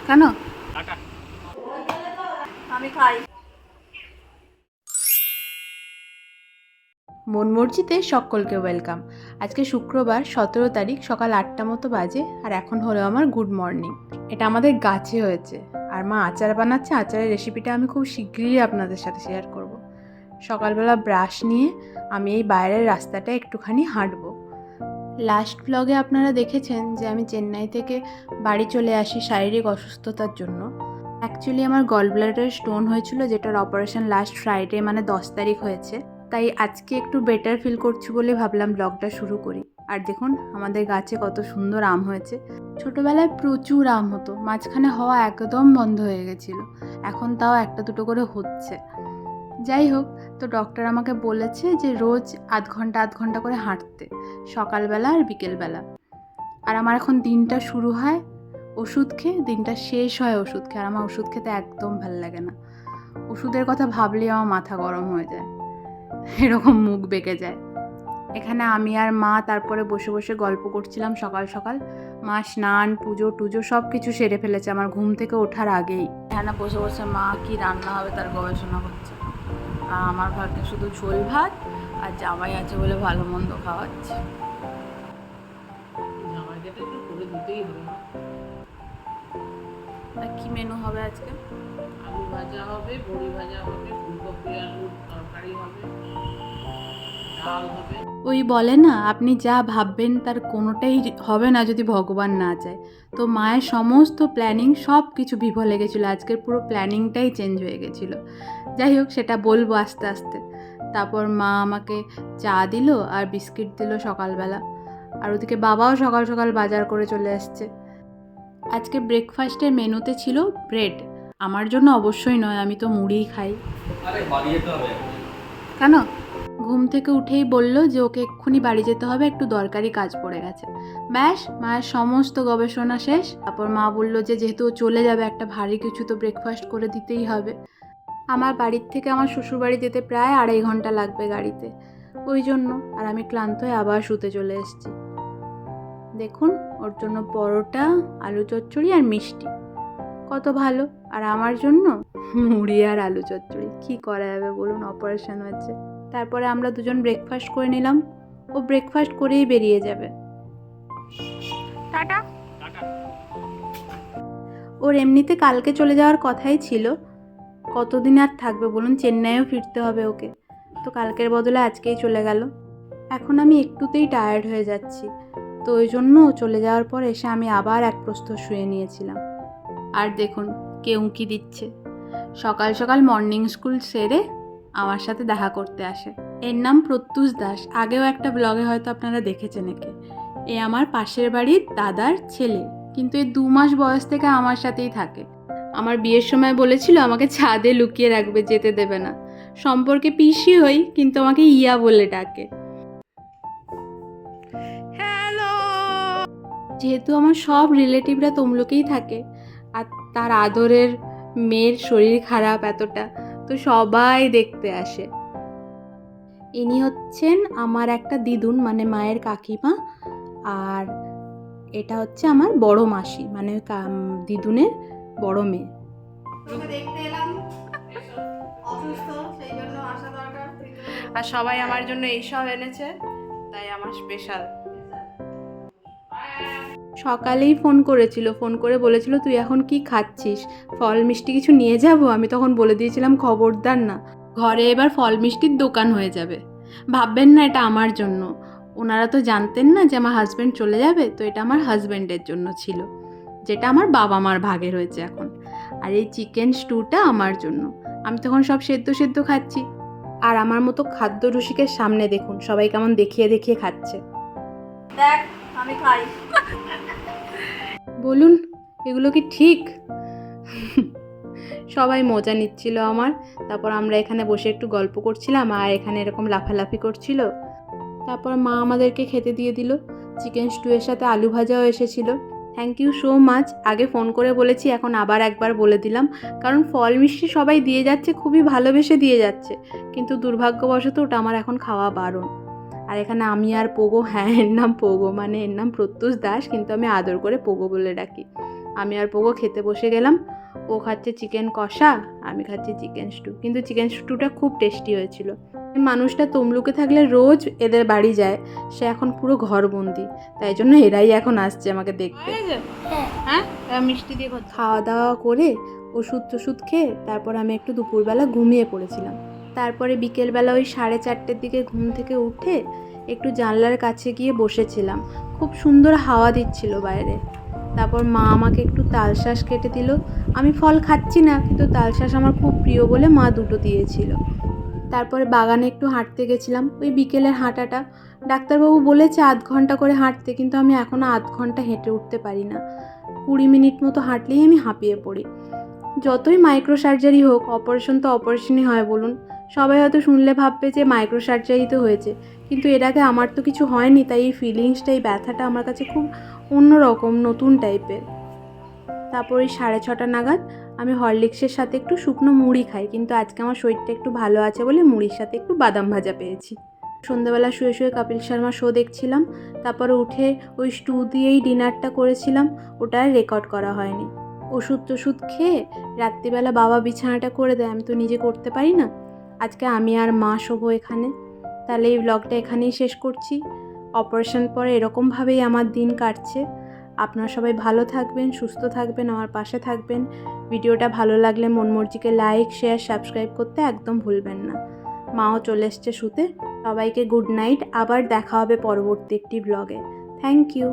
কেন? আমি খাই। মন মর্জিতে সকলকে ওয়েলকাম। আজকে শুক্রবার 17 তারিখ সকাল 8টা মতো বাজে, আর এখন হলো আমার গুড মর্নিং। এটা আমাদের গাছে হয়েছে, আর মা আচার বানাচ্ছে। আচারের রেসিপিটা আমি খুব শীঘ্রই আপনাদের সাথে শেয়ার করব। সকালবেলা ব্রাশ নিয়ে আমি এই বাইরের রাস্তাটা একটুখানি হাঁটবো। লাস্ট ব্লগে আপনারা দেখেছেন যে আমি চেন্নাই থেকে বাড়ি চলে আসি শারীরিক অসুস্থতার জন্য। অ্যাকচুয়ালি আমার গল ব্লাডার স্টোন হয়েছিল, যেটার অপারেশন লাস্ট ফ্রাইডে মানে 10 তারিখ হয়েছে। তাই আজকে একটু বেটার ফিল করছি বলে ভাবলাম ব্লগটা শুরু করি। আর দেখুন আমাদের গাছে কত সুন্দর আম হয়েছে। ছোটোবেলায় প্রচুর আম হতো, মাঝখানে হওয়া একদম বন্ধ হয়ে গেছিলো। এখন তাও একটা দুটো করে হচ্ছে। যাই হোক, তো ডক্টর আমাকে বলেছে যে রোজ আধ ঘন্টা করে হাঁটতে, সকালবেলা আর বিকেলবেলা। আর আমার এখন দিনটা শুরু হয় ওষুধ খেয়ে, দিনটা শেষ হয় ওষুধ খেয়ে। আর আমার ওষুধ খেতে একদম ভালো লাগে না। ওষুধের কথা ভাবলেই আমার মাথা গরম হয়ে যায়, এরকম মুখ বেঁকে যায়। এখানে আমি আর মা তারপরে বসে বসে গল্প করছিলাম সকাল সকাল। মা স্নান পুজো টুজো সব কিছু সেরে ফেলেছে আমার ঘুম থেকে ওঠার আগেই। এখানে বসে বসে মা কি রান্না হবে তার গবেষণা করছে, আর আমার ভাগ্যে শুধু ঝোল ভাত, আর জামাই আছে বলে ভালো মন্দ খাওয়াচ্ছে। জামাইকে তো একটু করে দিতেই হবে না? আর কি মেনু হবে আজকে? আলু ভাজা হবে, বড়ি ভাজা হবে, ফুলকপি আলুর তরকারি হবে, ডাল হবে। ওই বলে না, আপনি যা ভাববেন তার কোনোটাই হবে না যদি ভগবান না চায়। তো মায়ের সমস্ত প্ল্যানিং সব কিছু বিফলে গেছিলো, আজকের পুরো প্ল্যানিংটাই চেঞ্জ হয়ে গেছিলো। যাই হোক, সেটা বলবো আস্তে আস্তে। তারপর মা আমাকে চা দিল আর বিস্কিট দিল সকালবেলা। আর ওদিকে বাবাও সকাল সকাল বাজার করে চলে এসছে। আজকে ব্রেকফাস্টের মেনুতে ছিল ব্রেড। আমার জন্য অবশ্যই নয়, আমি তো মুড়িই খাই। কেন? ঘুম থেকে উঠেই বলল যে ওকে এক্ষুনি বাড়ি যেতে হবে, একটু দরকারি কাজ পড়ে গেছে। ব্যাস, মায়ের সমস্ত গবেষণা শেষ। তারপর মা বলল যে যেহেতু ও চলে যাবে, একটা ভারী কিছু তো ব্রেকফাস্ট করে দিতেই হবে। আমার বাড়ির থেকে আমার শ্বশুরবাড়ি যেতে প্রায় 2.5 ঘন্টা লাগবে গাড়িতে, ওই জন্য। আর আমি ক্লান্ত হয়ে আবার শুতে চলে এসেছি। দেখুন, ওর জন্য পরোটা, আলু চচ্চড়ি আর মিষ্টি, কত ভালো। আর আমার জন্য মুড়ি আর আলু চচ্চড়ি। কি করা যাবে বলুন, অপারেশন হয়েছে। তারপরে আমরা দুজন ব্রেকফাস্ট করে নিলাম। ও ব্রেকফাস্ট করেই বেরিয়ে যাবে। টাটা। ওর এমনিতে কালকে চলে যাওয়ার কথাই ছিল। কতদিন আর থাকবে বলুন, চেন্নাইও ফিরতে হবে ওকে। তো কালকের বদলে আজকেই চলে গেল। এখন আমি একটুতেই টায়ার্ড হয়ে যাচ্ছি, তো ওই জন্য ও চলে যাওয়ার পর এসে আমি আবার এক প্রস্থর শুয়ে নিয়েছিলাম। আর দেখুন কে উঁকি দিচ্ছে। সকাল সকাল মর্নিং স্কুল সেরে আমার সাথে দেখা করতে আসে। এর নাম প্রত্যুষ দাস। আগেও একটা ব্লগে হয়তো আপনারা দেখেছেন একে। এ আমার পাশের বাড়ির দাদার ছেলে, কিন্তু এই 2 মাস বয়স থেকে আমার সাথেই থাকে। আমার বিয়ের সময় বলেছিল আমাকে ছাদে লুকিয়ে রাখবে, যেতে দেবে না। সম্পর্কে পিসি হই, কিন্তু আমাকে ইয়া বলে ডাকে। হ্যালো। যেহেতু আমার সব রিলেটিভরা তমলুকেই থাকে, আর তার আদরের মেয়ের শরীর খারাপ এতটা, তো সবাই দেখতে আসে। ইনি হচ্ছেন আমার একটা দিদুন, মানে মায়ের কাকিমা। আর এটা হচ্ছে আমার বড় মাসি, মানে দিদুনের বড় মেয়ে। দেখতে এলাম, অসুস্থ সেই জন্য আসা দরকার। আর সবাই আমার জন্য এইসব এনেছে, তাই আমার স্পেশাল। সকালেই ফোন করেছিল, ফোন করে বলেছিল তুই এখন কি খাচ্ছিস, ফল মিষ্টি কিছু নিয়ে যাব। আমি তখন বলে দিয়েছিলাম খবরদার না, ঘরে এবার ফল মিষ্টির দোকান হয়ে যাবে। ভাববেন না এটা আমার জন্য, ওনারা তো জানতেন না যে আমার হাজব্যান্ড চলে যাবে। তো এটা আমার হাজব্যান্ডের জন্য ছিল, যেটা আমার বাবা মার ভাগে রয়েছে এখন। আর এই চিকেন স্টুটা আমার জন্য। আমি তখন সব সেদ্ধ সেদ্ধ খাচ্ছি। আর আমার মতো খাদ্য রসিকের সামনে দেখুন সবাই কেমন দেখিয়ে দেখিয়ে খাচ্ছে। দেখ আমি খাই। বলুন এগুলো কি ঠিক? সবাই মজা নিচ্ছিল আমার। তারপর আমরা এখানে বসে একটু গল্প করছিলাম, আর এখানে এরকম লাফালাফি করছিল। তারপর মা আমাদেরকে খেতে দিয়ে দিল। চিকেন স্টুয়ের সাথে আলু ভাজাও এসেছিল। Thank you so much. আগে ফোন করে বলেছি, এখন আবার একবার বলে দিলাম, কারণ ফল মিষ্টি সবাই দিয়ে যাচ্ছে, খুবই ভালোবেসে দিয়ে যাচ্ছে, কিন্তু দুর্ভাগ্যবশত ওটা আমার এখন খাওয়া বারণ। আর এখানে আমি আর পোগো, হ্যাঁ এর নাম পোগো, মানে এর নাম প্রত্যুষ দাস, কিন্তু আমি আদর করে পোগো বলে ডাকি। আমি আর পোগো খেতে বসে গেলাম। ও খাচ্ছে চিকেন কষা, আমি খাচ্ছি চিকেন স্টু। কিন্তু চিকেন স্টুটা খুব টেস্টি হয়েছিল। মানুষটা তমলুকে থাকলে রোজ এদের বাড়ি যায়, সে এখন পুরো ঘরবন্দি, তাই জন্য এরাই এখন আসছে আমাকে দেখতে। হ্যাঁ, মিষ্টি দিয়ে খাওয়া দাওয়া করে ওষুধ খেয়ে তারপর আমি একটু দুপুরবেলা ঘুমিয়ে পড়েছিলাম। তারপরে বিকেলবেলা ওই 4:30 দিকে ঘুম থেকে উঠে একটু জানলার কাছে গিয়ে বসেছিলাম। খুব সুন্দর হাওয়া দিচ্ছিল বাইরে। তারপর মা আমাকে একটু তালশাঁস কেটে দিল। আমি ফল খাচ্ছি না, কিন্তু তালশাঁস আমার খুব প্রিয় বলে মা দুটো দিয়েছিল। তারপরে বাগানে একটু হাঁটতে গেছিলাম, ওই বিকেলের হাঁটাটা। ডাক্তারবাবু বলেছে 1/2 ঘন্টা করে হাঁটতে, কিন্তু আমি এখনও 1/2 ঘন্টা হেঁটে উঠতে পারি না। 20 মিনিট মতো হাঁটলেই আমি হাঁপিয়ে পড়ি। যতই মাইক্রো সার্জারি হোক, অপারেশন তো অপারেশনই হয় বলুন। সবাই হয়তো শুনলে ভাববে যে মাইক্রো সার্জারি তো হয়েছে, কিন্তু এর আগে আমার তো কিছু হয়নি, তাই এই ফিলিংসটা, এই ব্যথাটা আমার কাছে খুব অন্যরকম, নতুন টাইপের। তারপর ওই 6:30 নাগাদ আমি হরলিক্সের সাথে একটু শুকনো মুড়ি খাই, কিন্তু আজকে আমার শরীরটা একটু ভালো আছে বলে মুড়ির সাথে একটু বাদাম ভাজা পেয়েছি। সন্ধ্যাবেলা শুয়ে শুয়ে কপিল শর্মা শো দেখছিলাম। তারপরে উঠে ওই স্টু দিয়েই ডিনারটা করেছিলাম, ওটা আর রেকর্ড করা হয়নি। ওষুধ খেয়ে রাত্রিবেলা বাবা বিছানাটা করে দেয়, আমি তো নিজে করতে পারি না। আজকে আমি আর মা শোবো এখানে। তাহলে এই ব্লগটা এখানেই শেষ করছি। অপারেশন পরে এরকমভাবেই আমার দিন কাটছে। আপনারা সবাই ভালো থাকবেন, সুস্থ থাকবেন, আমার পাশে থাকবেন। ভিডিওটা ভালো লাগলে মনমর্জিকে লাইক, শেয়ার, সাবস্ক্রাইব করতে একদম ভুলবেন না। মাও চলে এসছে শুতে। সবাইকে গুড নাইট। আবার দেখা হবে পরবর্তী একটি ব্লগে। Thank you.